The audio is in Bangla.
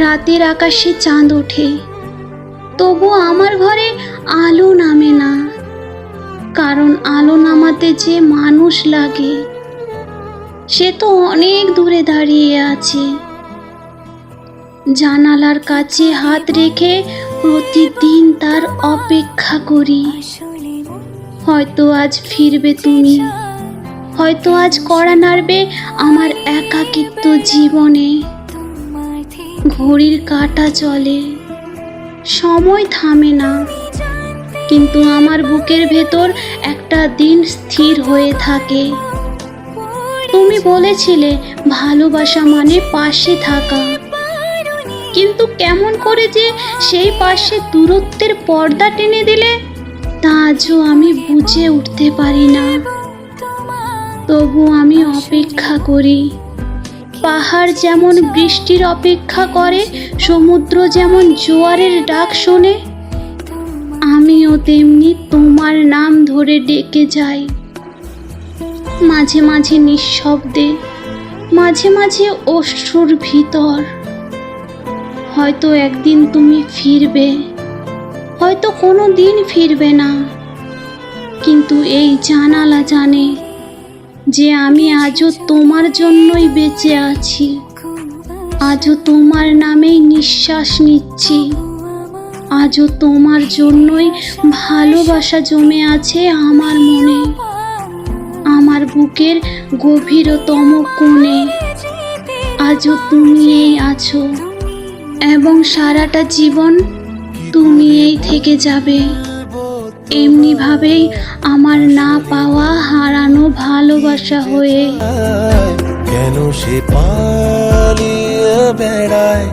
রাতের আকাশে চাঁদ ওঠে, তবু আমার ঘরে আলো নামে না। কারণ আলো নামাতে যে মানুষ লাগে, সে তো অনেক দূরে দাঁড়িয়ে আছে। জানালার কাছে হাত রেখে প্রতিদিন তার অপেক্ষা করি। হয়তো আজ ফিরবে তুমি, হয়তো আজ কড়া নাড়বে আমার একাকিত্ব জীবনে। ঘড়ির কাঁটা চলে, সময় থামে না, কিন্তু আমার বুকের ভেতর একটা দিন স্থির হয়ে থাকে। তুমি বলেছিলে ভালোবাসা মানে পাশে থাকা, কিন্তু কেমন করে যে সেই পাশে দূরত্বের পর্দা টেনে দিলে তা আজও আমি বুঝে উঠতে পারি না। তবু আমি অপেক্ষা করি। পাহাড় যেমন বৃষ্টির অপেক্ষা করে, সমুদ্র যেমন জোয়ারের ডাক শোনে, আমিও তেমনি তোমার নাম ধরে ডেকে যাই। মাঝে মাঝে নিঃশব্দে, মাঝে মাঝে অশ্রুর ভিতর। হয়তো একদিন তুমি ফিরবে, হয়তো কোনো দিন ফিরবে না, কিন্তু এই জানালা জানে যে আমি আজও তোমার জন্যই বেঁচে আছি। আজও তোমার নামেই নিঃশ্বাস নিচ্ছি। আজও তোমার জন্যই ভালোবাসা জমে আছে আমার মনে, আমার বুকের গভীরতম কোণে। আজও তুমিই আছো, এবং সারাটা জীবন তুমিই থেকে যাবে। এমনি ভাবেই আমার না পাওয়া হারানো ভালোবাসা হয়ে। কেন সে পালিয়ে বেড়ায়